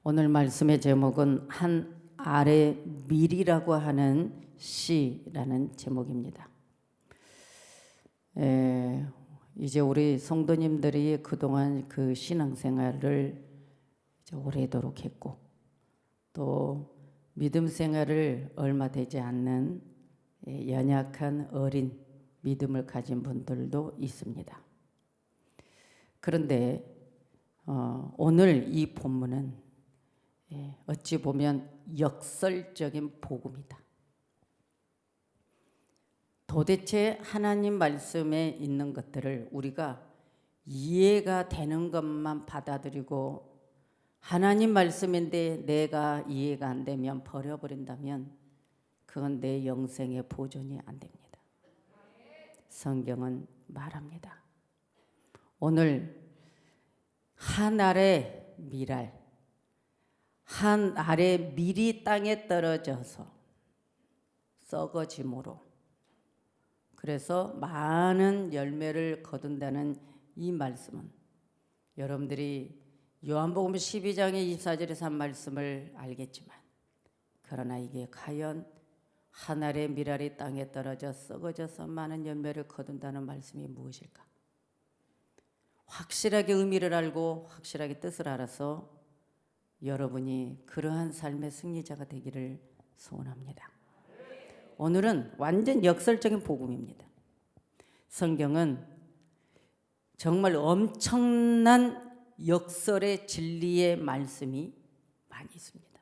오늘 말씀의 제목은 한 알의 밀이라고 하는 시라는 제목입니다. 이제 우리 성도님들이 그동안 그 신앙생활을 이제 오래도록 했고 또 믿음 생활을 얼마 되지 않는 연약한 어린 믿음을 가진 분들도 있습니다. 그런데 오늘 이 본문은 어찌 보면 역설적인 복음이다. 도대체 하나님 말씀에 있는 것들을 우리가 이해가 되는 것만 받아들이고 하나님 말씀인데 내가 이해가 안 되면 버려버린다면 그건 내 영생의 보존이 안 됩니다. 성경은 말합니다. 오늘 한 알의 밀알, 한 알의 밀이 땅에 떨어져서 썩어짐으로 그래서 많은 열매를 거둔다는 이 말씀은 여러분들이 요한복음 12장의 24절에서 한 말씀을 알겠지만 그러나 이게 과연 한 알의 밀알이 땅에 떨어져 썩어져서 많은 열매를 거둔다는 말씀이 무엇일까? 확실하게 의미를 알고 확실하게 뜻을 알아서 여러분이 그러한 삶의 승리자가 되기를 소원합니다. 오늘은 완전 역설적인 복음입니다. 성경은 정말 엄청난 역설의 진리의 말씀이 많이 있습니다.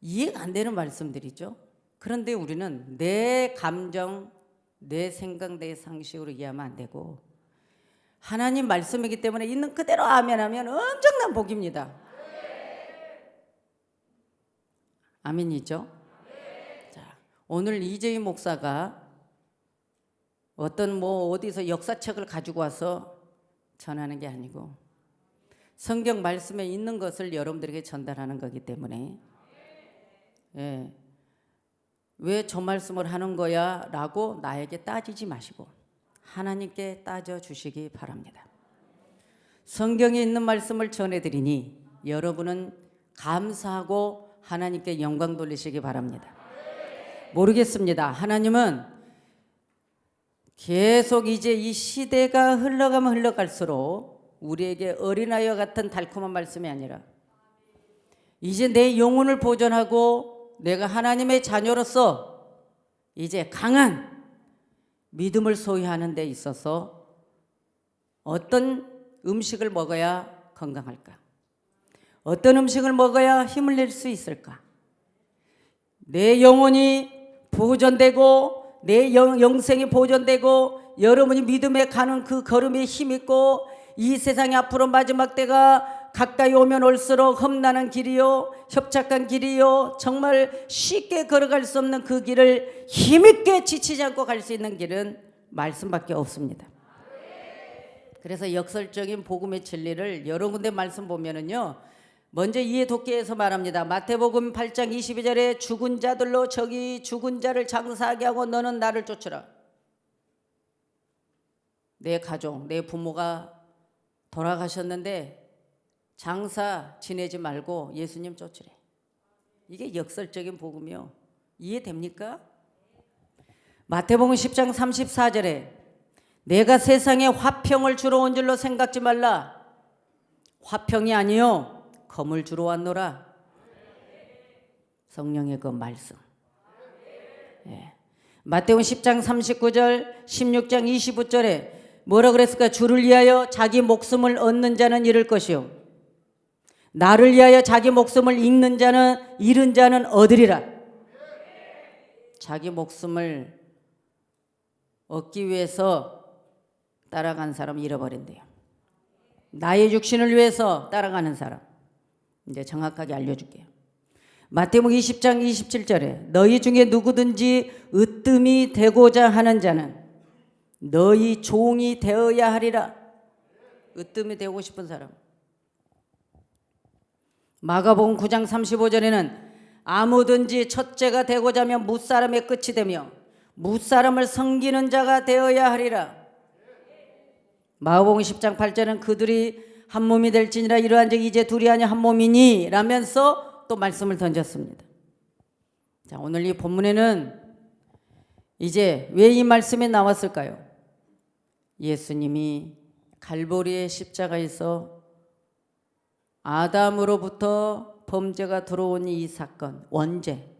이해가 안 되는 말씀들이죠. 그런데 우리는 내 감정, 내 생각, 내 상식으로 이해하면 안 되고 하나님 말씀이기 때문에 있는 그대로 아멘하면 엄청난 복입니다. 아멘이죠? 자, 오늘 이재희 목사가 어떤 어디서 역사책을 가지고 와서 전하는 게 아니고 성경 말씀에 있는 것을 여러분들에게 전달하는 거기 때문에 왜 저 말씀을 하는 거야? 라고 나에게 따지지 마시고 하나님께 따져주시기 바랍니다. 성경에 있는 말씀을 전해드리니 여러분은 감사하고 하나님께 영광 돌리시기 바랍니다. 모르겠습니다. 하나님은 계속 이제 이 시대가 흘러가면 흘러갈수록 우리에게 어린아이와 같은 달콤한 말씀이 아니라 이제 내 영혼을 보존하고 내가 하나님의 자녀로서 이제 강한 믿음을 소유하는 데 있어서 어떤 음식을 먹어야 건강할까? 어떤 음식을 먹어야 힘을 낼 수 있을까? 내 영혼이 보존되고 내 영생이 보존되고 여러분이 믿음에 가는 그 걸음에 힘있고 이 세상이 앞으로 마지막 때가 가까이 오면 올수록 험난한 길이요 협착한 길이요 정말 쉽게 걸어갈 수 없는 그 길을 힘있게 지치지 않고 갈 수 있는 길은 말씀밖에 없습니다. 그래서 역설적인 복음의 진리를 여러 군데 말씀 보면은요 먼저 이해 돕기에서 말합니다. 마태복음 8장 22절에 죽은 자들로 저기 죽은 자를 장사하게 하고 너는 나를 쫓으라. 내 가족, 내 부모가 돌아가셨는데 장사 지내지 말고 예수님 쫓으래. 이게 역설적인 복음이요. 이해됩니까? 마태복음 10장 34절에 내가 세상에 화평을 주러 온 줄로 생각지 말라. 화평이 아니요 검을 주러 왔노라. 성령의 그 말씀. 마태복음 10장 39절 16장 25절에 뭐라 그랬을까? 주를 위하여 자기 목숨을 얻는 자는 잃을 것이요 나를 위하여 자기 목숨을 잃는 자는 얻으리라. 자기 목숨을 얻기 위해서 따라간 사람 잃어버린대요. 나의 육신을 위해서 따라가는 사람 이제 정확하게 알려줄게요. 마태복음 20장 27절에 너희 중에 누구든지 으뜸이 되고자 하는 자는 너희 종이 되어야 하리라. 으뜸이 되고 싶은 사람. 마가복음 9장 35절에는 아무든지 첫째가 되고자 하면 무사람의 끝이 되며 무사람을 섬기는 자가 되어야 하리라. 마가복음 10장 8절은 그들이 한 몸이 될지니라 이러한 즉 이제 둘이 아니 한 몸이니 라면서 또 말씀을 던졌습니다. 자, 오늘 이 본문에는 이제 왜 이 말씀이 나왔을까요? 예수님이 갈보리의 십자가에서 아담으로부터 범죄가 들어온 이 사건, 원죄,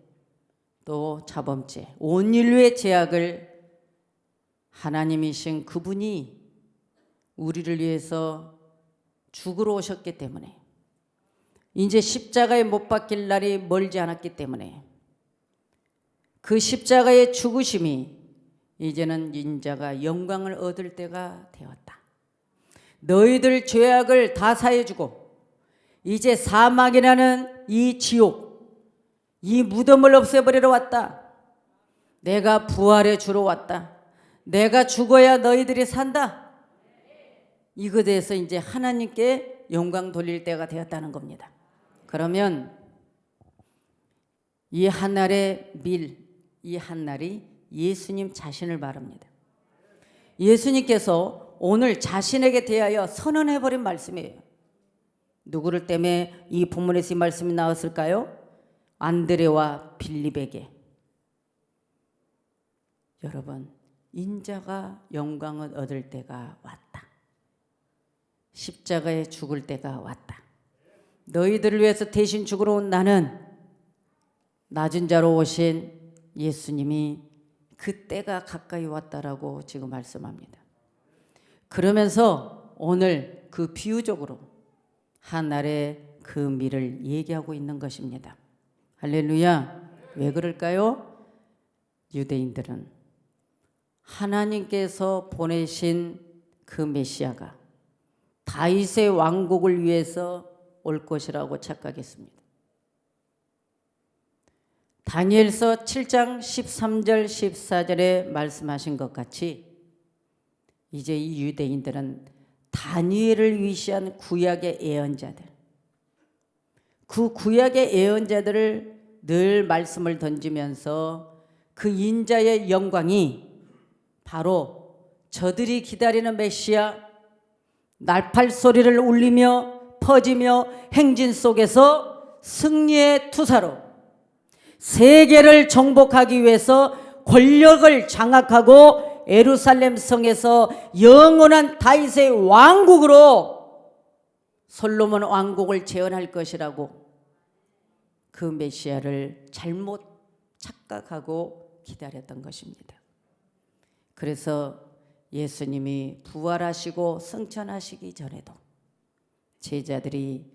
또 자범죄, 온 인류의 죄악을 하나님이신 그분이 우리를 위해서 죽으러 오셨기 때문에, 이제 십자가에 못 박힐 날이 멀지 않았기 때문에 그 십자가의 죽으심이 이제는 인자가 영광을 얻을 때가 되었다. 너희들 죄악을 다 사해주고 이제 사막이라는 이 지옥, 이 무덤을 없애버리러 왔다. 내가 부활해 주러 왔다. 내가 죽어야 너희들이 산다. 이것에 대해서 이제 하나님께 영광 돌릴 때가 되었다는 겁니다. 그러면 이 한날의 이 한날이 예수님 자신을 말합니다. 예수님께서 오늘 자신에게 대하여 선언해버린 말씀이에요. 누구를 때문에 이 본문에서 이 말씀이 나왔을까요? 안드레와 빌립에게. 여러분, 인자가 영광을 얻을 때가 왔다. 십자가에 죽을 때가 왔다. 너희들을 위해서 대신 죽으러 온 나는 낮은 자로 오신 예수님이 그때가 가까이 왔다라고 지금 말씀합니다. 그러면서 오늘 그 비유적으로 한날의 그 미를 얘기하고 있는 것입니다. 할렐루야. 왜 그럴까요? 유대인들은 하나님께서 보내신 그 메시아가 다윗의 왕국을 위해서 올 것이라고 착각했습니다. 다니엘서 7장 13절 14절에 말씀하신 것 같이 이제 이 유대인들은 다니엘을 위시한 구약의 예언자들, 그 구약의 예언자들을 늘 말씀을 던지면서 그 인자의 영광이 바로 저들이 기다리는 메시아, 날팔 소리를 울리며 퍼지며 행진 속에서 승리의 투사로 세계를 정복하기 위해서 권력을 장악하고 예루살렘 성에서 영원한 다윗의 왕국으로 솔로몬 왕국을 재현할 것이라고 그 메시아를 잘못 착각하고 기다렸던 것입니다. 그래서 예수님이 부활하시고 승천하시기 전에도 제자들이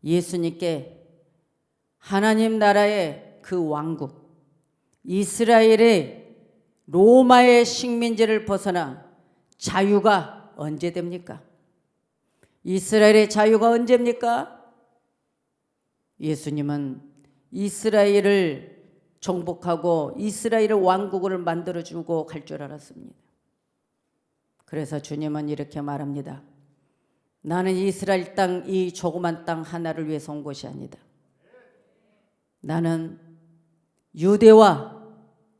예수님께 하나님 나라의 그 왕국, 이스라엘의 로마의 식민지를 벗어나 자유가 언제 됩니까? 이스라엘의 자유가 언제입니까? 예수님은 이스라엘을 정복하고 이스라엘의 왕국을 만들어주고 갈 줄 알았습니다. 그래서 주님은 이렇게 말합니다. 나는 이스라엘 땅, 이 조그만 땅 하나를 위해서 온 것이 아니다. 나는 유대와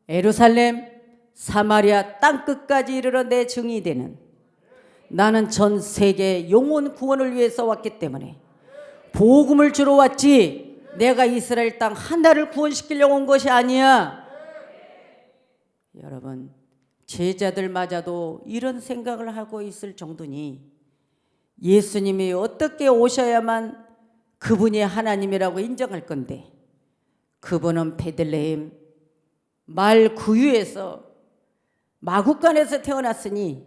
예루살렘, 사마리아 땅끝까지 이르러 내 증인이 되는, 나는 전 세계 영혼 구원을 위해서 왔기 때문에 복음을 주러 왔지 내가 이스라엘 땅 하나를 구원시키려고 온 것이 아니야. 여러분, 제자들마저도 이런 생각을 하고 있을 정도니 예수님이 어떻게 오셔야만 그분이 하나님이라고 인정할 건데, 그분은 베들레헴 말 구유에서 마구간에서 태어났으니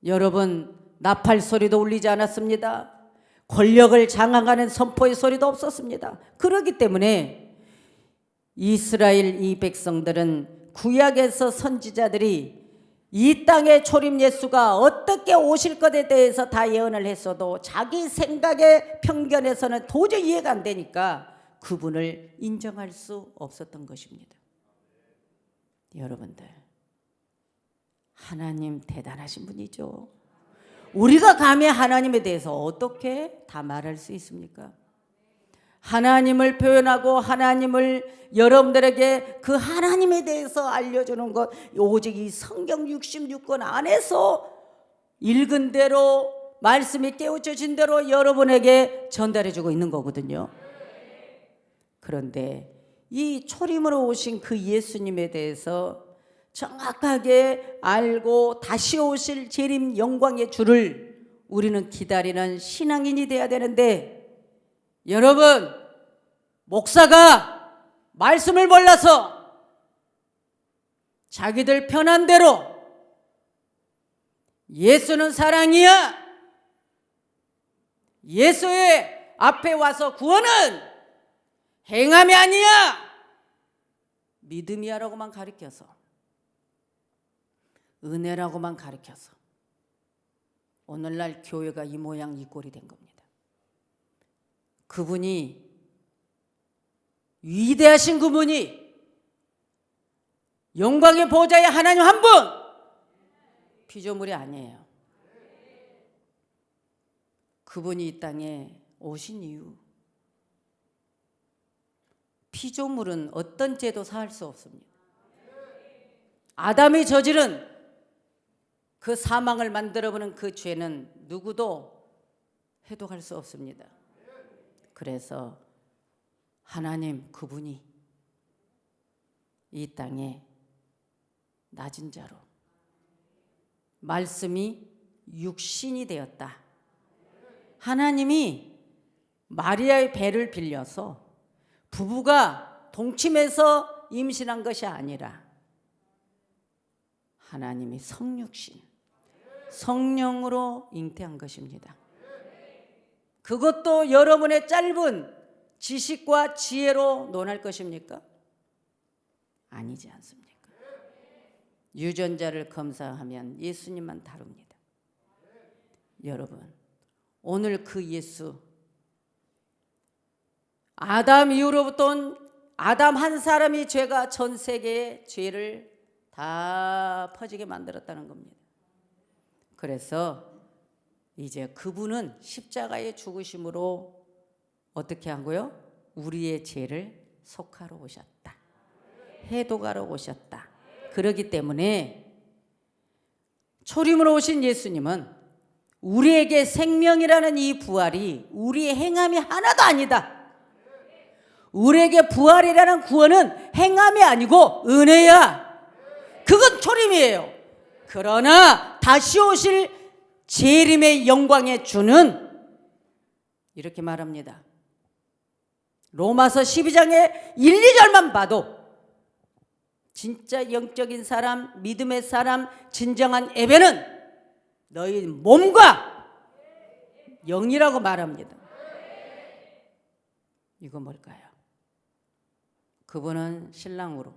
여러분, 나팔 소리도 울리지 않았습니다. 권력을 장악하는 선포의 소리도 없었습니다. 그렇기 때문에 이스라엘 이 백성들은 구약에서 선지자들이 이 땅의 초림 예수가 어떻게 오실 것에 대해서 다 예언을 했어도 자기 생각의 편견에서는 도저히 이해가 안 되니까 그분을 인정할 수 없었던 것입니다. 여러분들, 하나님 대단하신 분이죠. 우리가 감히 하나님에 대해서 어떻게 다 말할 수 있습니까? 하나님을 표현하고 하나님을 여러분들에게 그 하나님에 대해서 알려주는 것, 오직 이 성경 66권 안에서 읽은 대로 말씀이 깨우쳐진 대로 여러분에게 전달해주고 있는 거거든요. 그런데 이 초림으로 오신 그 예수님에 대해서 정확하게 알고 다시 오실 재림 영광의 주를 우리는 기다리는 신앙인이 돼야 되는데, 여러분, 목사가 말씀을 몰라서 자기들 편한 대로 예수는 사랑이야, 예수의 앞에 와서 구원은 행함이 아니야, 믿음이야라고만 가르쳐서, 은혜라고만 가르쳐서 오늘날 교회가 이 모양 이 꼴이 된 겁니다. 그분이, 위대하신 그분이, 영광의 보좌의 하나님 한 분, 피조물이 아니에요. 그분이 이 땅에 오신 이유, 피조물은 어떤 죄도 사할 수 없습니다. 아담이 저지른 그 사망을 만들어보는 그 죄는 누구도 해독할 수 없습니다. 그래서 하나님 그분이 이 땅에 낮은 자로, 말씀이 육신이 되었다. 하나님이 마리아의 배를 빌려서 부부가 동침해서 임신한 것이 아니라 하나님이 성육신, 성령으로 잉태한 것입니다. 그것도 여러분의 짧은 지식과 지혜로 논할 것입니까? 아니지 않습니까? 유전자를 검사하면 예수님만 다릅니다. 여러분, 오늘 그 예수, 아담 이후로부터 아담 한 사람이 죄가 전 세계의 죄를 다 퍼지게 만들었다는 겁니다. 그래서 이제 그분은 십자가의 죽으심으로 어떻게 하고요? 우리의 죄를 속하러 오셨다. 해독하러 오셨다. 그렇기 때문에 초림으로 오신 예수님은 우리에게 생명이라는 이 부활이 우리의 행함이 하나도 아니다. 우리에게 부활이라는 구원은 행함이 아니고 은혜야. 그건 초림이에요. 그러나 다시 오실 재림의 영광의 주는 이렇게 말합니다. 로마서 12장의 1, 2절만 봐도 진짜 영적인 사람, 믿음의 사람, 진정한 예배는 너희 몸과 영이라고 말합니다. 이거 뭘까요? 그분은 신랑으로,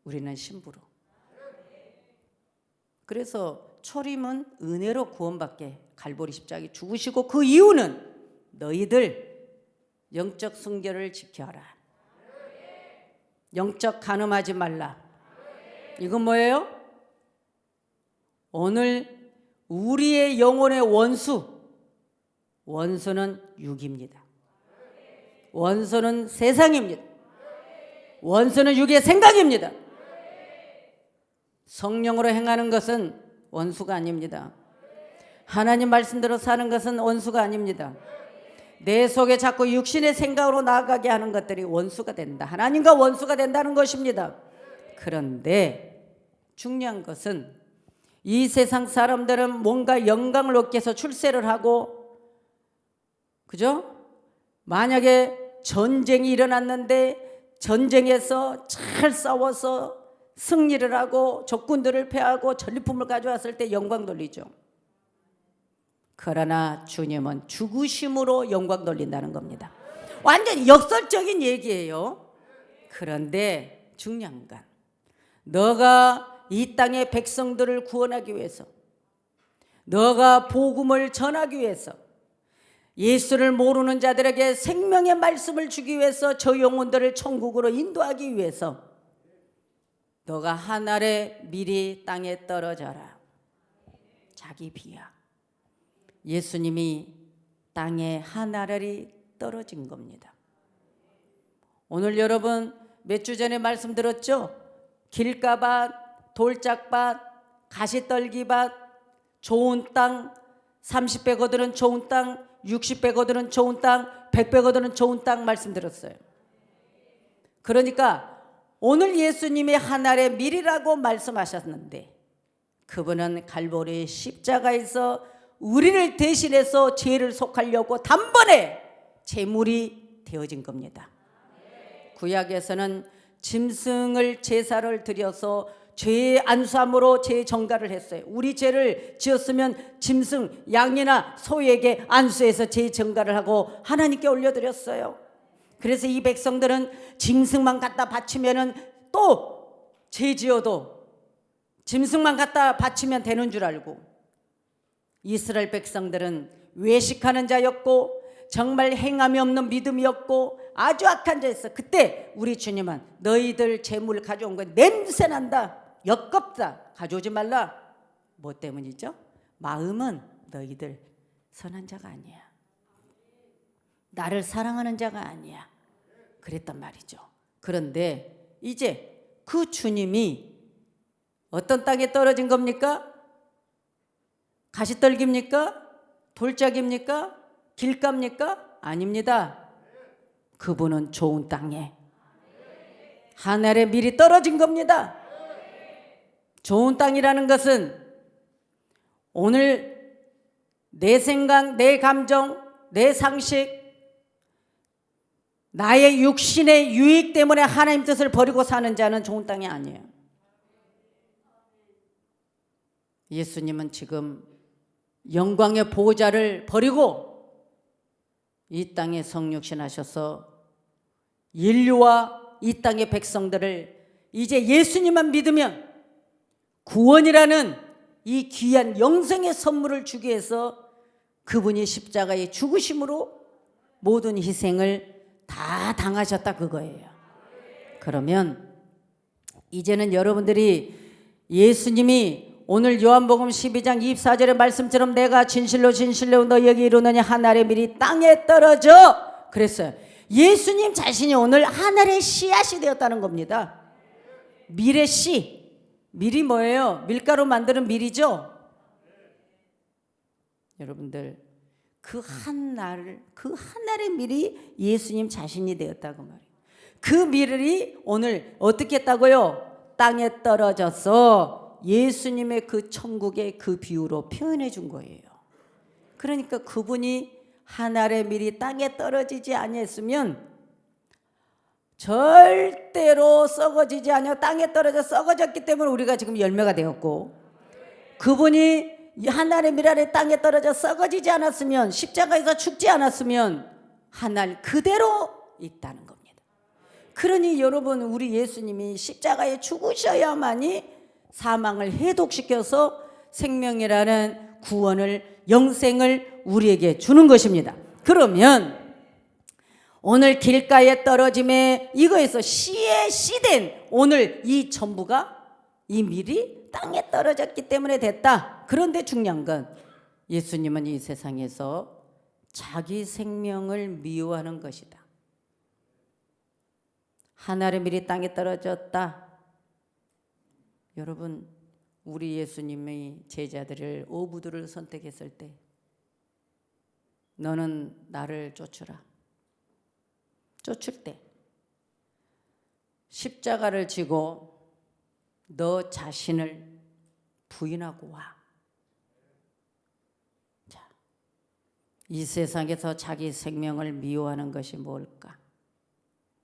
우리는 신부로. 그래서 초림은 은혜로 구원받게 갈보리 십자가에 죽으시고, 그 이유는 너희들 영적 순결을 지켜라. 영적 간음하지 말라. 이건 뭐예요? 오늘 우리의 영혼의 원수는 육입니다. 원수는 세상입니다. 원수는 육의 생각입니다. 성령으로 행하는 것은 원수가 아닙니다. 하나님 말씀대로 사는 것은 원수가 아닙니다. 내 속에 자꾸 육신의 생각으로 나아가게 하는 것들이 원수가 된다. 하나님과 원수가 된다는 것입니다. 그런데 중요한 것은 이 세상 사람들은 뭔가 영광을 얻기 위해서 출세를 하고, 그죠? 만약에 전쟁이 일어났는데 전쟁에서 잘 싸워서 승리를 하고 적군들을 패하고 전리품을 가져왔을 때 영광 돌리죠. 그러나 주님은 죽으심으로 영광 돌린다는 겁니다. 완전 역설적인 얘기예요. 그런데 중요한 건 너가 이 땅의 백성들을 구원하기 위해서, 너가 복음을 전하기 위해서, 예수를 모르는 자들에게 생명의 말씀을 주기 위해서, 저 영혼들을 천국으로 인도하기 위해서 너가 한 알에 미리 땅에 떨어져라. 자기 비야. 예수님이 땅에 한 알이 떨어진 겁니다. 오늘 여러분 몇 주 전에 말씀 들었죠? 길가밭, 돌짝밭, 가시떨기밭, 좋은 땅, 30배 거두는 좋은 땅, 60배 거두는 좋은 땅, 100배 거두는 좋은 땅 말씀드렸어요. 그러니까 오늘 예수님이 한 알의 밀이라고 말씀하셨는데 그분은 갈보리 십자가에서 우리를 대신해서 죄를 속하려고 단번에 제물이 되어진 겁니다. 구약에서는 짐승을 제사를 드려서 죄의 안수함으로 죄의 전가를 했어요. 우리 죄를 지었으면 짐승, 양이나 소에게 안수해서 죄의 전가를 하고 하나님께 올려드렸어요. 그래서 이 백성들은 짐승만 갖다 바치면은 또 죄 지어도 짐승만 갖다 바치면 되는 줄 알고 이스라엘 백성들은 외식하는 자였고 정말 행함이 없는 믿음이었고 아주 악한 자였어. 그때 우리 주님은 너희들 재물 가져온 거 냄새난다, 역겹다, 가져오지 말라. 뭐 때문이죠? 마음은 너희들 선한 자가 아니야, 나를 사랑하는 자가 아니야, 그랬단 말이죠. 그런데 이제 그 주님이 어떤 땅에 떨어진 겁니까? 가시떨기입니까? 돌짝입니까? 길갑니까? 아닙니다. 그분은 좋은 땅에 하늘의 밀이 떨어진 겁니다. 좋은 땅이라는 것은 오늘 내 생각, 내 감정, 내 상식, 나의 육신의 유익 때문에 하나님 뜻을 버리고 사는 자는 좋은 땅이 아니에요. 예수님은 지금 영광의 보호자를 버리고 이 땅에 성육신 하셔서 인류와 이 땅의 백성들을 이제 예수님만 믿으면 구원이라는 이 귀한 영생의 선물을 주기 위해서 그분이 십자가의 죽으심으로 모든 희생을 다 당하셨다 그거예요. 그러면 이제는 여러분들이 예수님이 오늘 요한복음 12장 24절의 말씀처럼 내가 진실로 진실로 너희에게 이르노니 하늘의 밀이 땅에 떨어져 그랬어요. 예수님 자신이 오늘 하늘의 씨앗이 되었다는 겁니다. 밀의 씨, 밀이 뭐예요? 밀가루 만드는 밀이죠. 여러분들 그 하늘의 밀이 예수님 자신이 되었다고 말이에요. 그 밀이 오늘 어떻게 했다고요? 땅에 떨어져서 예수님의 그 천국의 그 비유로 표현해 준 거예요. 그러니까 그분이 하늘의 밀이 땅에 떨어지지 아니했으면 절대로 썩어지지 않아 땅에 떨어져 썩어졌기 때문에 우리가 지금 열매가 되었고, 그분이 하늘의 밀 아래 땅에 떨어져 썩어지지 않았으면, 십자가에서 죽지 않았으면 하늘 그대로 있다는 겁니다. 그러니 여러분, 우리 예수님이 십자가에 죽으셔야만이 사망을 해독시켜서 생명이라는 구원을, 영생을 우리에게 주는 것입니다. 그러면 오늘 길가에 떨어짐에 이거에서 씨에 씨된 오늘 이 전부가, 이 밀이 땅에 떨어졌기 때문에 됐다. 그런데 중요한 건 예수님은 이 세상에서 자기 생명을 미워하는 것이다. 하늘의 밀이 땅에 떨어졌다. 여러분, 우리 예수님의 제자들을 오부들을 선택했을 때 너는 나를 쫓으라. 쫓을 때 십자가를 지고 너 자신을 부인하고 와. 자, 이 세상에서 자기 생명을 미워하는 것이 뭘까?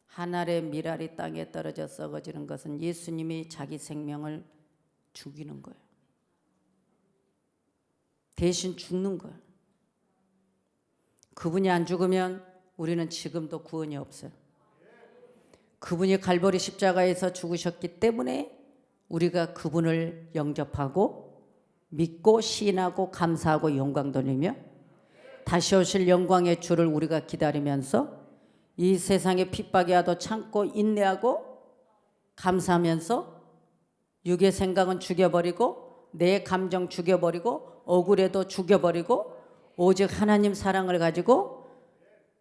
하늘의 밀알이 땅에 떨어져 썩어지는 것은 예수님이 자기 생명을 죽이는 거예요. 대신 죽는 거예요. 그분이 안 죽으면 우리는 지금도 구원이 없어요. 그분이 갈보리 십자가에서 죽으셨기 때문에 우리가 그분을 영접하고 믿고 시인하고 감사하고 영광 돌리며 다시 오실 영광의 주를 우리가 기다리면서 이 세상의 핍박이 와도 참고 인내하고 감사하면서 육의 생각은 죽여버리고 내 감정 죽여버리고 억울해도 죽여버리고 오직 하나님 사랑을 가지고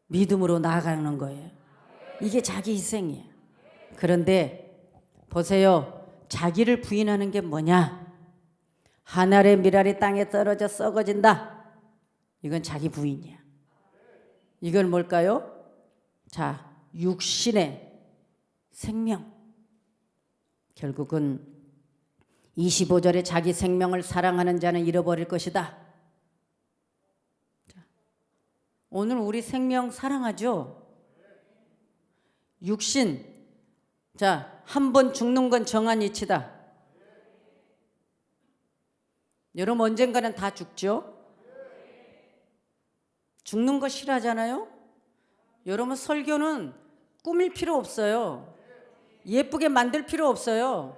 믿음으로 나아가는 거예요. 이게 자기 희생이에요. 그런데 보세요. 자기를 부인하는 게 뭐냐? 한 알의 밀알이 땅에 떨어져 썩어진다. 이건 자기 부인이야. 이건 뭘까요? 자, 육신의 생명. 결국은 25절에 자기 생명을 사랑하는 자는 잃어버릴 것이다. 자, 오늘 우리 생명 사랑하죠? 육신. 자, 한 번 죽는 건 정한 이치다. 여러분 언젠가는 다 죽죠? 죽는 거 싫어하잖아요? 여러분 설교는 꾸밀 필요 없어요. 예쁘게 만들 필요 없어요.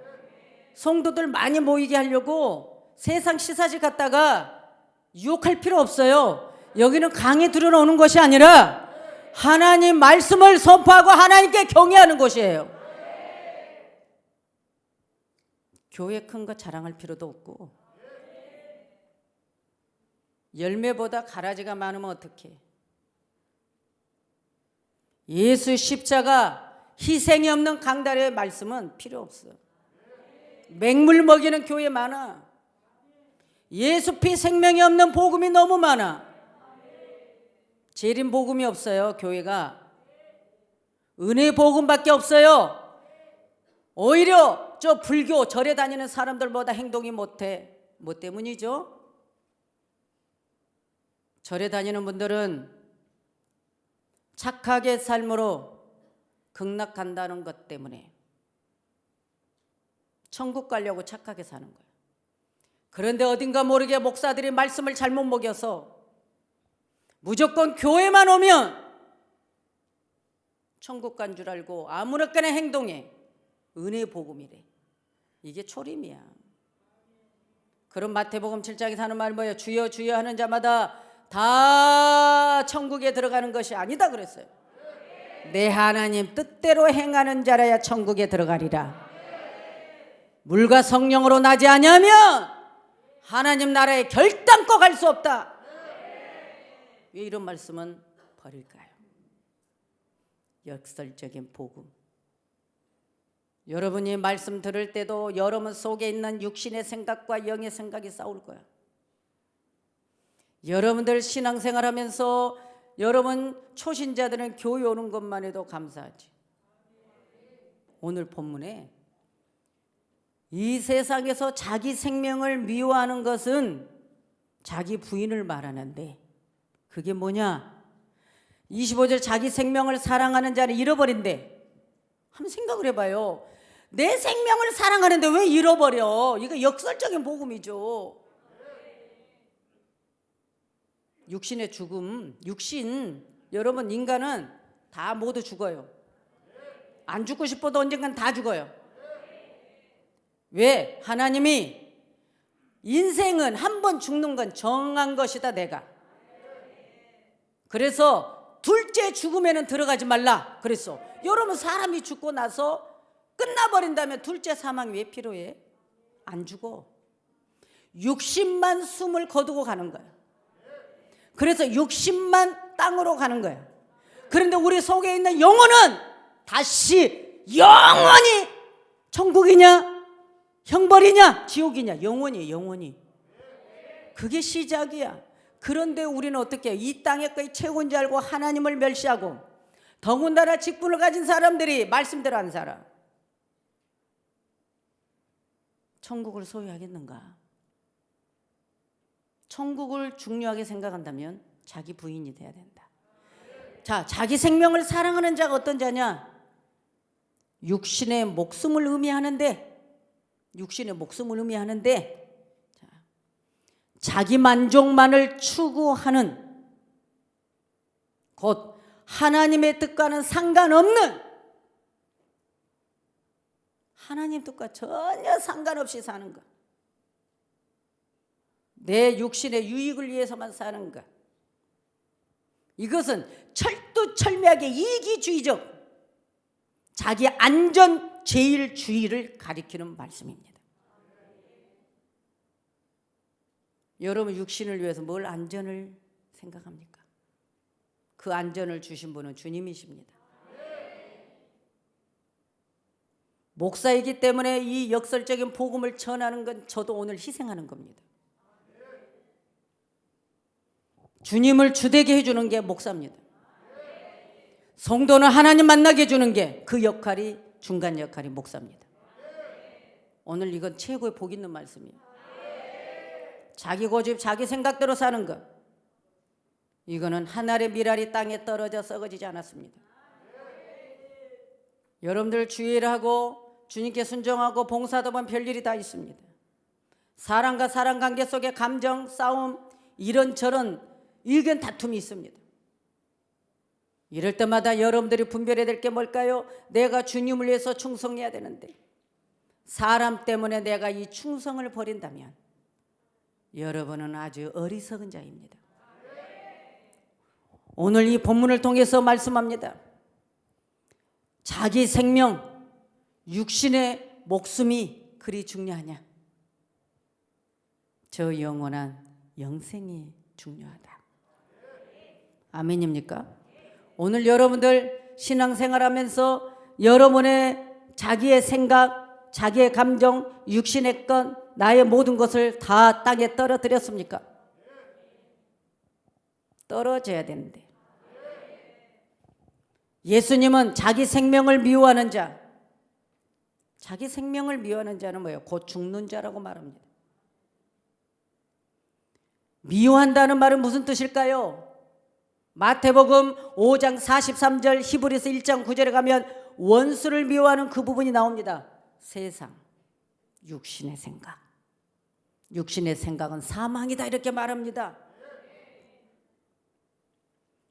성도들 많이 모이게 하려고 세상 시사지 갔다가 유혹할 필요 없어요. 여기는 강의 들어오는 것이 아니라 하나님 말씀을 선포하고 하나님께 경외하는 곳이에요. 교회 큰 거 자랑할 필요도 없고, 열매보다 가라지가 많으면 어떡해. 예수 십자가 희생이 없는 강단의 말씀은 필요 없어. 맹물 먹이는 교회 많아. 예수 피 생명이 없는 복음이 너무 많아. 재림 복음이 없어요. 교회가 은혜 복음밖에 없어요. 오히려 저 불교 절에 다니는 사람들보다 행동이 못해. 뭐 때문이죠? 절에 다니는 분들은 착하게 삶으로 극락한다는 것 때문에 천국 가려고 착하게 사는 거예요. 그런데 어딘가 모르게 목사들이 말씀을 잘못 먹여서 무조건 교회만 오면 천국 간 줄 알고 아무렇게나 행동해. 은혜 복음이래. 이게 초림이야. 그럼 마태복음 7장에 하는 말이 뭐예요? 주여 주여 하는 자마다 다 천국에 들어가는 것이 아니다 그랬어요. 내 하나님 뜻대로 행하는 자라야 천국에 들어가리라. 물과 성령으로 나지 아니하면 하나님 나라에 결단코 갈 수 없다. 왜 이런 말씀은 버릴까요? 역설적인 복음. 여러분이 말씀 들을 때도 여러분 속에 있는 육신의 생각과 영의 생각이 싸울 거야. 여러분들 신앙생활하면서 여러분 초신자들은 교회 오는 것만 해도 감사하지. 오늘 본문에 이 세상에서 자기 생명을 미워하는 것은 자기 부인을 말하는데 그게 뭐냐? 25절 자기 생명을 사랑하는 자는 잃어버린대. 한번 생각을 해봐요. 내 생명을 사랑하는데 왜 잃어버려? 이거 역설적인 복음이죠. 육신의 죽음, 육신, 여러분 인간은 다 모두 죽어요. 안 죽고 싶어도 언젠간 다 죽어요. 왜? 하나님이 인생은 한 번 죽는 건 정한 것이다 내가. 그래서 둘째 죽음에는 들어가지 말라 그랬어. 여러분 사람이 죽고 나서 끝나버린다면 둘째 사망이 왜 필요해? 안 죽어. 육신만 숨을 거두고 가는 거야. 그래서 육신만 땅으로 가는 거야. 그런데 우리 속에 있는 영혼은 다시 영원히 천국이냐 형벌이냐 지옥이냐 영원히 그게 시작이야. 그런데 우리는 어떻게 해? 이 땅의 거의 최고인 줄 알고 하나님을 멸시하고 더군다나 직분을 가진 사람들이 말씀대로 하는 사람 천국을 소유하겠는가? 천국을 중요하게 생각한다면 자기 부인이 돼야 된다. 자, 자기 생명을 사랑하는 자가 어떤 자냐? 육신의 목숨을 의미하는데 자, 자기 만족만을 추구하는 곧 하나님의 뜻과는 상관없는 하나님 뜻과 전혀 상관없이 사는 것. 내 육신의 유익을 위해서만 사는 것. 이것은 철두철미하게 이기주의적 자기 안전 제일주의를 가리키는 말씀입니다. 여러분 육신을 위해서 뭘 안전을 생각합니까? 그 안전을 주신 분은 주님이십니다. 목사이기 때문에 이 역설적인 복음을 전하는 건 저도 오늘 희생하는 겁니다. 주님을 주되게 해주는 게 목사입니다. 성도는 하나님 만나게 해주는 게 그 역할이, 중간 역할이 목사입니다. 오늘 이건 최고의 복 있는 말씀이에요. 자기 고집, 자기 생각대로 사는 것, 이거는 한 알의 밀알이 땅에 떨어져 썩어지지 않았습니다. 여러분들 주의를 하고 주님께 순종하고 봉사하다 보면 별일이 다 있습니다. 사람과 사람 관계 속에 감정, 싸움, 이런저런 의견 다툼이 있습니다. 이럴 때마다 여러분들이 분별해야 될 게 뭘까요? 내가 주님을 위해서 충성해야 되는데 사람 때문에 내가 이 충성을 버린다면 여러분은 아주 어리석은 자입니다. 오늘 이 본문을 통해서 말씀합니다. 자기 생명, 육신의 목숨이 그리 중요하냐? 저 영원한 영생이 중요하다. 아멘입니까? 오늘 여러분들 신앙생활하면서 여러분의 자기의 생각, 자기의 감정, 육신의 것, 나의 모든 것을 다 땅에 떨어뜨렸습니까? 떨어져야 되는데. 예수님은 자기 생명을 미워하는 자, 자기 생명을 미워하는 자는 뭐예요? 곧 죽는 자라고 말합니다. 미워한다는 말은 무슨 뜻일까요? 마태복음 5장 43절, 히브리서 1장 9절에 가면 원수를 미워하는 그 부분이 나옵니다. 세상, 육신의 생각. 육신의 생각은 사망이다 이렇게 말합니다.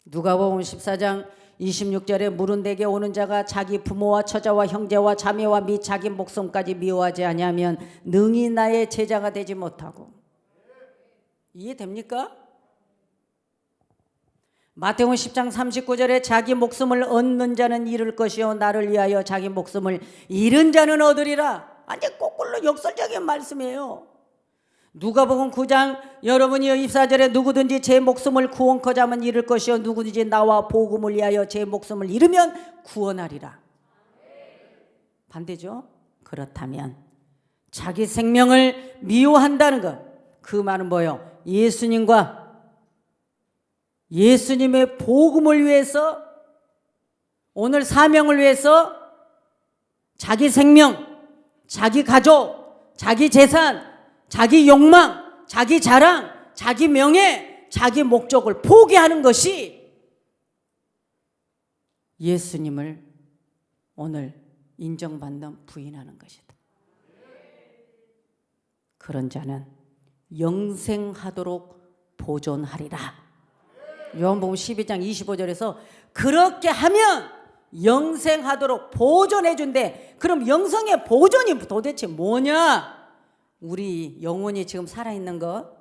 누가복음 14장 26절에 물은 내게 오는 자가 자기 부모와 처자와 형제와 자매와 및 자기 목숨까지 미워하지 아니하면 능히 나의 제자가 되지 못하고. 이해됩니까? 마태복음 10장 39절에 자기 목숨을 얻는 자는 잃을 것이요 나를 위하여 자기 목숨을 잃은 자는 얻으리라. 아니 거꾸로 역설적인 말씀이에요. 누가복음 9장 여러분이 24절에 누구든지 제 목숨을 구원코자 하면 잃을 것이요 누구든지 나와 복음을 위하여 제 목숨을 잃으면 구원하리라. 반대죠? 그렇다면 자기 생명을 미워한다는 것, 그 말은 뭐예요? 예수님의 복음을 위해서, 오늘 사명을 위해서 자기 생명, 자기 가족, 자기 재산, 자기 욕망, 자기 자랑, 자기 명예, 자기 목적을 포기하는 것이 예수님을 오늘 인정받는 부인하는 것이다. 그런 자는 영생하도록 보존하리라. 요한복음 12장 25절에서 그렇게 하면 영생하도록 보존해 준대. 그럼 영생의 보존이 도대체 뭐냐? 우리 영혼이 지금 살아있는 것,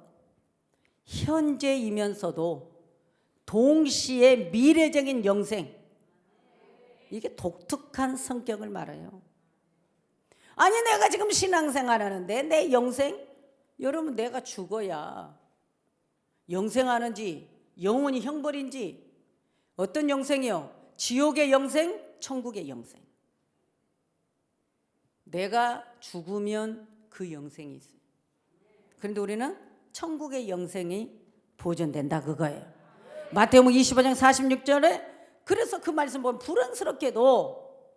현재이면서도 동시에 미래적인 영생, 이게 독특한 성격을 말해요. 아니 내가 지금 신앙생활 하는데 내 영생? 여러분 내가 죽어야 영생하는지 영혼이 형벌인지 어떤 영생이요? 지옥의 영생, 천국의 영생. 내가 죽으면 그 영생이 있어요. 그런데 우리는 천국의 영생이 보존된다 그거예요. 마태복음 25장 46절에 그래서 그 말씀 보면 불운스럽게도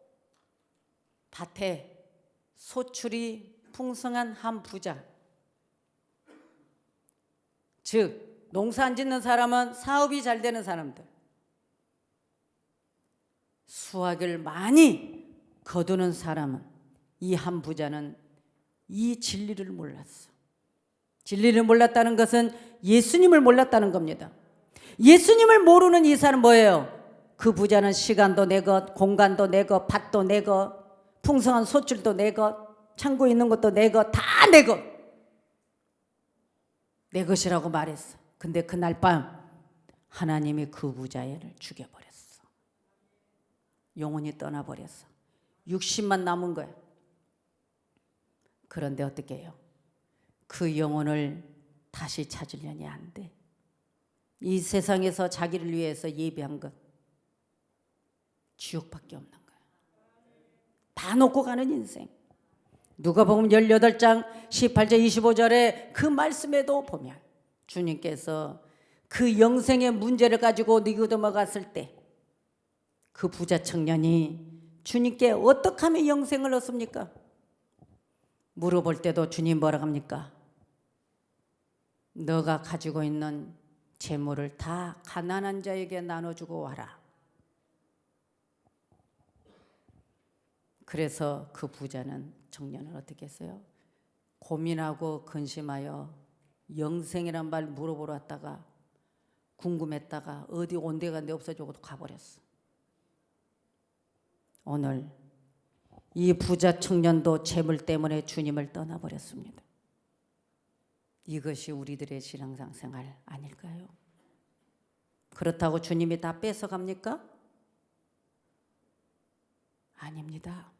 밭에 소출이 풍성한 한 부자, 즉 농사 안 짓는 사람은 사업이 잘 되는 사람들, 수확을 많이 거두는 사람은, 이 한 부자는 이 진리를 몰랐어. 진리를 몰랐다는 것은 예수님을 몰랐다는 겁니다. 예수님을 모르는 이 사람은 뭐예요? 그 부자는 시간도 내 것, 공간도 내 것, 밭도 내 것, 풍성한 소출도 내 것, 창고에 있는 것도 내 것, 다 내 것, 내 것이라고 말했어. 근데 그날 밤 하나님이 그 부자를 죽여버렸어. 영혼이 떠나버렸어. 60만 남은 거야. 그런데 어떻게 해요? 그 영혼을 다시 찾으려니 안 돼. 이 세상에서 자기를 위해서 예비한 것 지옥밖에 없는 거야. 다 다 놓고 가는 인생. 누가복음 18장 18절 25절에 그 말씀에도 보면 주님께서 그 영생의 문제를 가지고 니고데모 갔을 때 그 부자 청년이 주님께 어떻게 하면 영생을 얻습니까? 물어볼 때도 주님 뭐라고 합니까? 너가 가지고 있는 재물을 다 가난한 자에게 나눠주고 와라. 그래서 그 부자는 청년은 어떻게 했어요? 고민하고 근심하여 영생이란 말 물어보러 왔다가 궁금했다가 어디 온데간데 없어지고 가버렸어. 오늘 이 부자 청년도 재물 때문에 주님을 떠나버렸습니다. 이것이 우리들의 신앙생활 아닐까요? 그렇다고 주님이 다 뺏어갑니까? 아닙니다.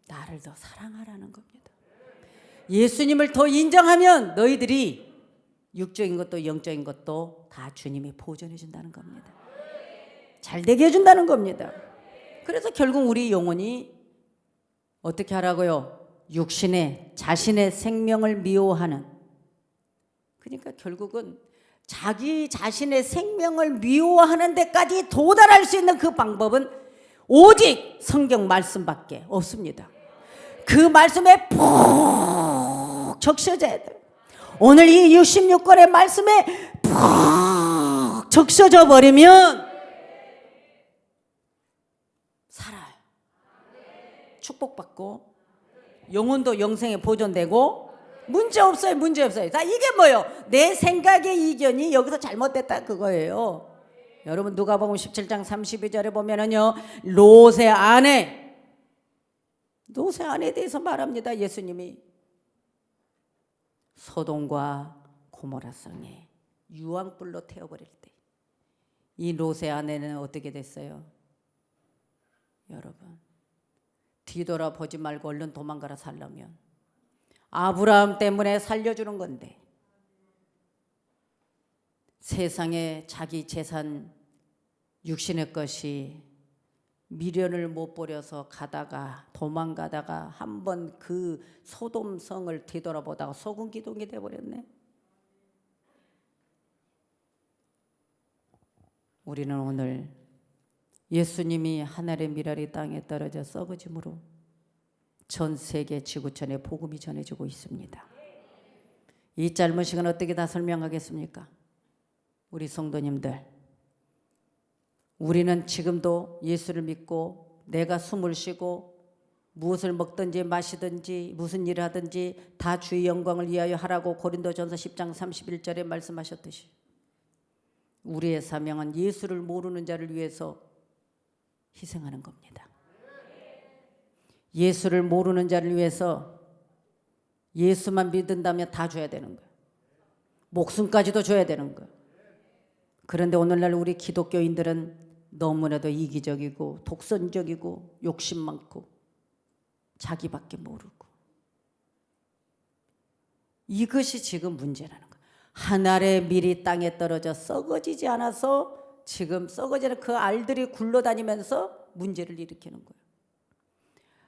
나를 더 사랑하라는 겁니다. 예수님을 더 인정하면 너희들이 육적인 것도 영적인 것도 다 주님이 보존해 준다는 겁니다. 잘 되게 해준다는 겁니다. 그래서 결국 우리 영혼이 어떻게 하라고요? 육신에 자신의 생명을 미워하는, 그러니까 결국은 자기 자신의 생명을 미워하는 데까지 도달할 수 있는 그 방법은 오직 성경 말씀밖에 없습니다. 그 말씀에 푹 적셔져야 돼요. 오늘 이 66권의 말씀에 푹 적셔져 버리면 살아요. 축복받고 영혼도 영생에 보존되고 문제 없어요. 문제 없어요. 자, 이게 뭐예요? 내 생각의 이견이 여기서 잘못됐다 그거예요. 여러분 누가복음 17장 32절에 보면은요, 롯의 아내에 대해서 말합니다. 예수님이 소돔과 고모라 성에 유황불로 태워버릴 때 이 롯의 아내는 어떻게 됐어요? 여러분 뒤돌아보지 말고 얼른 도망가라 살려면. 아브라함 때문에 살려주는 건데 세상에 자기 재산 육신의 것이 미련을 못 버려서 가다가 도망가다가 한번 그 소돔성을 뒤돌아보다가 소금 기둥이 돼버렸네. 우리는 오늘 예수님이 하늘의 미랄이 땅에 떨어져 썩어짐으로 전 세계 지구촌에 복음이 전해지고 있습니다. 이 짧은 시간 어떻게 다 설명하겠습니까? 우리 성도님들, 우리는 지금도 예수를 믿고 내가 숨을 쉬고 무엇을 먹든지 마시든지 무슨 일을 하든지 다 주의 영광을 위하여 하라고 고린도전서 10장 31절에 말씀하셨듯이 우리의 사명은 예수를 모르는 자를 위해서 희생하는 겁니다. 예수를 모르는 자를 위해서 예수만 믿는다면 다 줘야 되는 거예요. 목숨까지도 줘야 되는 거예요. 그런데 오늘날 우리 기독교인들은 너무나도 이기적이고 독선적이고 욕심 많고 자기밖에 모르고, 이것이 지금 문제라는 거예요. 하늘의 밀이 땅에 떨어져 썩어지지 않아서 지금 썩어지는 그 알들이 굴러다니면서 문제를 일으키는 거예요.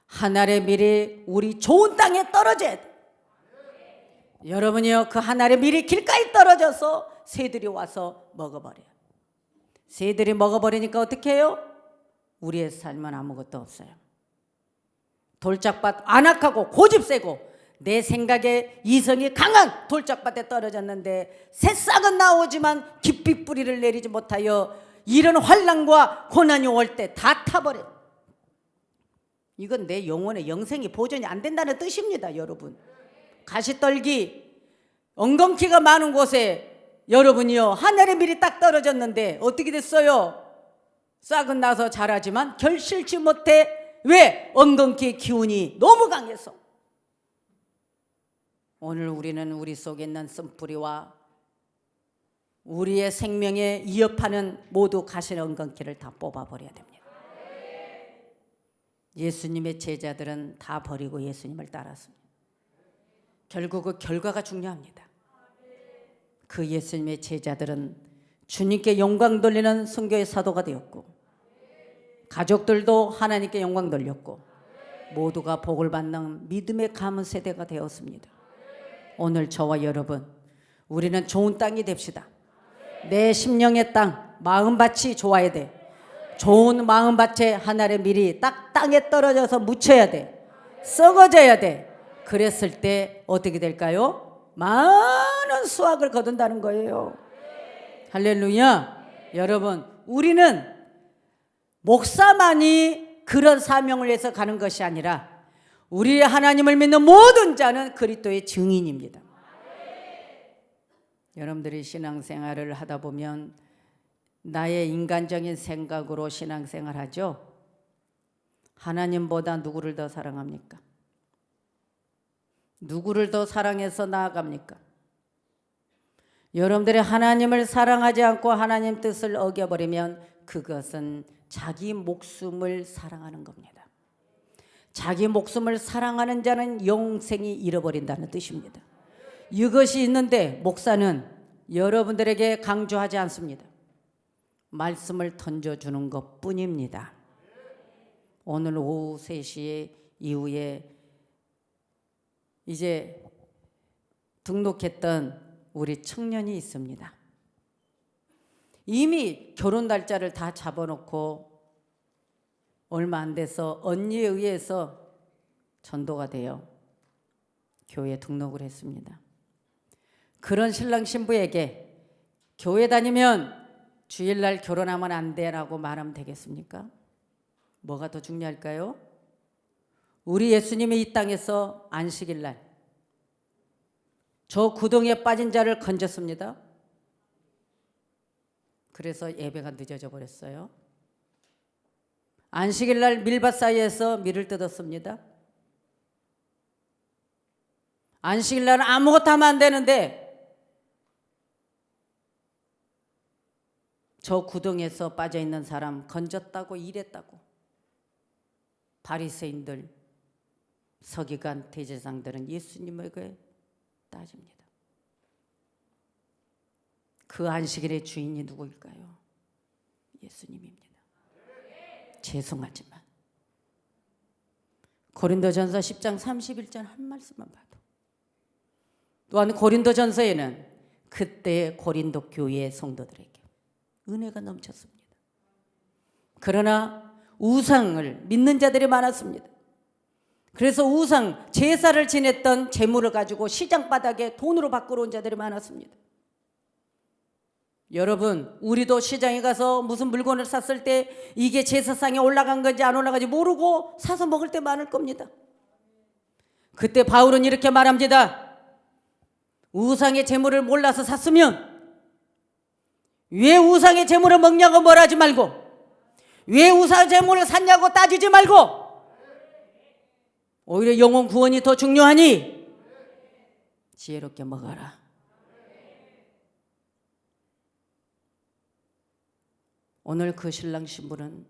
하늘의 밀이 우리 좋은 땅에 떨어져야 돼. 여러분이요, 그 하늘의 밀이 길가에 떨어져서 새들이 와서 먹어버려요. 새들이 먹어버리니까 어떻게 해요? 우리의 삶은 아무것도 없어요. 돌짝밭 안악하고 고집세고 내 생각에 이성이 강한 돌짝밭에 떨어졌는데 새싹은 나오지만 깊이 뿌리를 내리지 못하여 이런 환난과 고난이 올 때 다 타버려요. 이건 내 영혼의 영생이 보존이 안 된다는 뜻입니다. 여러분, 가시떨기 엉겅퀴가 많은 곳에 여러분이요, 하늘의 밀이 딱 떨어졌는데 어떻게 됐어요? 싹은 나서 자라지만 결실치 못해. 왜? 엉겅퀴의 기운이 너무 강해서. 오늘 우리는 우리 속에 있는 쓴뿌리와 우리의 생명에 위협하는 모두 가시의 엉겅퀴를 다 뽑아버려야 됩니다. 예수님의 제자들은 다 버리고 예수님을 따랐습니다. 결국 그 결과가 중요합니다. 그 예수님의 제자들은 주님께 영광 돌리는 선교의 사도가 되었고, 가족들도 하나님께 영광 돌렸고, 모두가 복을 받는 믿음의 가문 세대가 되었습니다. 오늘 저와 여러분, 우리는 좋은 땅이 됩시다. 내 심령의 땅, 마음밭이 좋아야 돼. 좋은 마음밭에 하늘의 밀이 딱 땅에 떨어져서 묻혀야 돼. 썩어져야 돼. 그랬을 때 어떻게 될까요? 많은 수확을 거둔다는 거예요. 할렐루야. 여러분, 우리는 목사만이 그런 사명을 위해서 가는 것이 아니라 우리 하나님을 믿는 모든 자는 그리스도의 증인입니다. 여러분들이 신앙생활을 하다 보면 나의 인간적인 생각으로 신앙생활하죠. 하나님보다 누구를 더 사랑합니까? 누구를 더 사랑해서 나아갑니까? 여러분들이 하나님을 사랑하지 않고 하나님 뜻을 어겨버리면 그것은 자기 목숨을 사랑하는 겁니다. 자기 목숨을 사랑하는 자는 영생이 잃어버린다는 뜻입니다. 이것이 있는데 목사는 여러분들에게 강조하지 않습니다. 말씀을 던져주는 것뿐입니다. 오늘 오후 3시 이후에 이제 등록했던 우리 청년이 있습니다. 이미 결혼 날짜를 다 잡아놓고 얼마 안 돼서 언니에 의해서 전도가 되어 교회에 등록을 했습니다. 그런 신랑 신부에게 교회 다니면 주일날 결혼하면 안 돼라고 말하면 되겠습니까? 뭐가 더 중요할까요? 우리 예수님이 이 땅에서 안식일날 저 구덩이에 빠진 자를 건졌습니다. 그래서 예배가 늦어져 버렸어요. 안식일날 밀밭 사이에서 밀을 뜯었습니다. 안식일날은 아무것도 하면 안 되는데 저 구덩이에서 빠져있는 사람 건졌다고 일했다고 바리새인들, 서기관, 대제사장들은 예수님에게 따집니다. 그 안식일의 주인이 누구일까요? 예수님입니다. 죄송하지만 고린도전서 10장 31절 한 말씀만 봐도, 또한 고린도전서에는 그때 고린도 교회의 성도들에게 은혜가 넘쳤습니다. 그러나 우상을 믿는 자들이 많았습니다. 그래서 우상 제사를 지냈던 재물을 가지고 시장 바닥에 돈으로 바꾸러 온 자들이 많았습니다. 여러분, 우리도 시장에 가서 무슨 물건을 샀을 때 이게 제사상에 올라간 건지 안 올라간지 모르고 사서 먹을 때 많을 겁니다. 그때 바울은 이렇게 말합니다. 우상의 재물을 몰라서 샀으면 왜 우상의 재물을 먹냐고 말하지 말고, 왜 우상의 재물을 샀냐고 따지지 말고, 오히려 영혼 구원이 더 중요하니 지혜롭게 먹어라. 오늘 그 신랑 신부는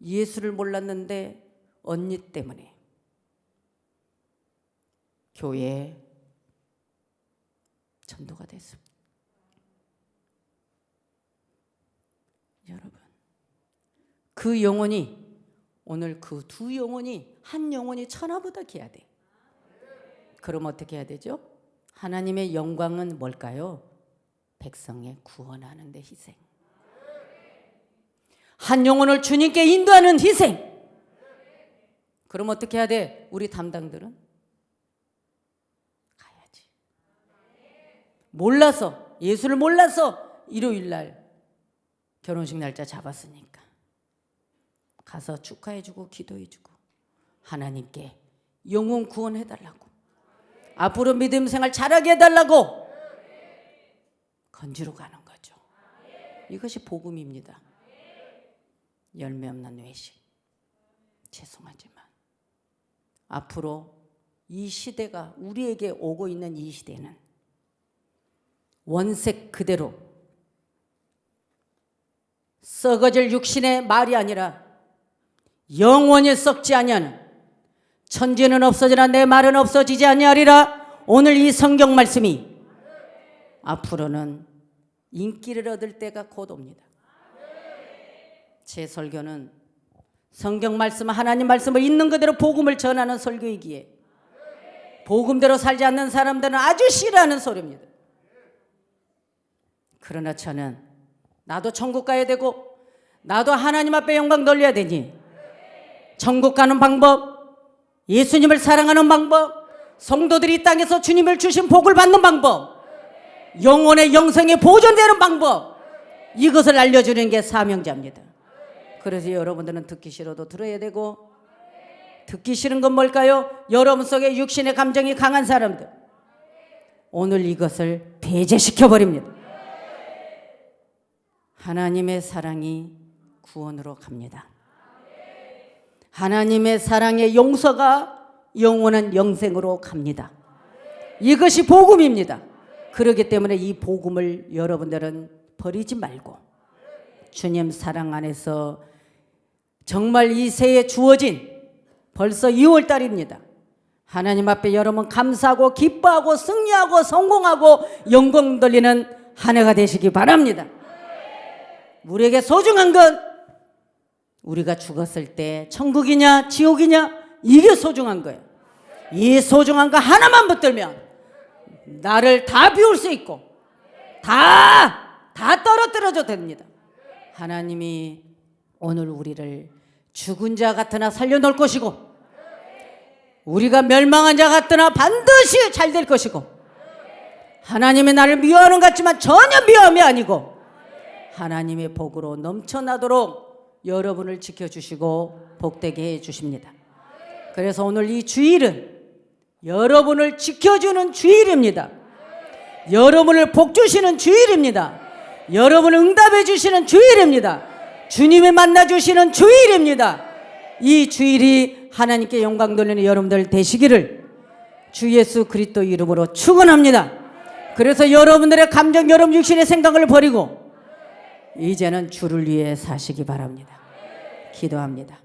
예수를 몰랐는데 언니 때문에 교회에 전도가 됐습니다. 여러분, 그 영혼이, 오늘 그 두 영혼이, 한 영혼이 천하보다 귀해야 돼. 그럼 어떻게 해야 되죠? 하나님의 영광은 뭘까요? 백성의 구원하는 데 희생. 한 영혼을 주님께 인도하는 희생. 그럼 어떻게 해야 돼? 우리 담당들은 가야지. 몰라서, 예수를 몰라서 일요일날 결혼식 날짜 잡았으니까 가서 축하해주고 기도해주고 하나님께 영혼 구원해달라고, 앞으로 믿음 생활 잘하게 해달라고 건지러 가는 거죠. 이것이 복음입니다. 열매 없는 외식. 죄송하지만 앞으로 이 시대가, 우리에게 오고 있는 이 시대는 원색 그대로 썩어질 육신의 말이 아니라 영원히 썩지 아니하는, 천지는 없어지나 내 말은 없어지지 아니하리라. 오늘 이 성경 말씀이 앞으로는 인기를 얻을 때가 곧 옵니다. 제 설교는 성경 말씀, 하나님 말씀을 있는 그대로 복음을 전하는 설교이기에 복음대로 살지 않는 사람들은 아주 싫어하는 소리입니다. 그러나 저는 나도 천국 가야 되고 나도 하나님 앞에 영광 돌려야 되니 천국 가는 방법, 예수님을 사랑하는 방법, 성도들이 이 땅에서 주님을 주신 복을 받는 방법, 영혼의 영생에 보존되는 방법, 이것을 알려주는 게 사명자입니다. 그래서 여러분들은 듣기 싫어도 들어야 되고, 듣기 싫은 건 뭘까요? 여러분 속에 육신의 감정이 강한 사람들, 오늘 이것을 배제시켜 버립니다. 하나님의 사랑이 구원으로 갑니다. 하나님의 사랑의 용서가 영원한 영생으로 갑니다. 이것이 복음입니다. 그렇기 때문에 이 복음을 여러분들은 버리지 말고 주님 사랑 안에서 정말 이 새해 주어진 벌써 2월 달입니다. 하나님 앞에 여러분 감사하고 기뻐하고 승리하고 성공하고 영광 돌리는 한 해가 되시기 바랍니다. 우리에게 소중한 건 우리가 죽었을 때 천국이냐 지옥이냐 이게 소중한 거예요. 이 소중한 거 하나만 붙들면 나를 다 비울 수 있고 다 떨어뜨려도 됩니다. 하나님이 오늘 우리를 죽은 자 같으나 살려놓을 것이고 우리가 멸망한 자 같으나 반드시 잘 될 것이고 하나님이 나를 미워하는 것 같지만 전혀 미워함이 아니고 하나님의 복으로 넘쳐나도록 여러분을 지켜주시고 복되게 해주십니다. 그래서 오늘 이 주일은 여러분을 지켜주는 주일입니다. 여러분을 복주시는 주일입니다. 여러분을 응답해 주시는 주일입니다. 주님이 만나주시는 주일입니다. 이 주일이 하나님께 영광 돌리는 여러분들 되시기를 주 예수 그리스도 이름으로 축원합니다. 그래서 여러분들의 감정, 여러분 육신의 생각을 버리고 이제는 주를 위해 사시기 바랍니다. 기도합니다.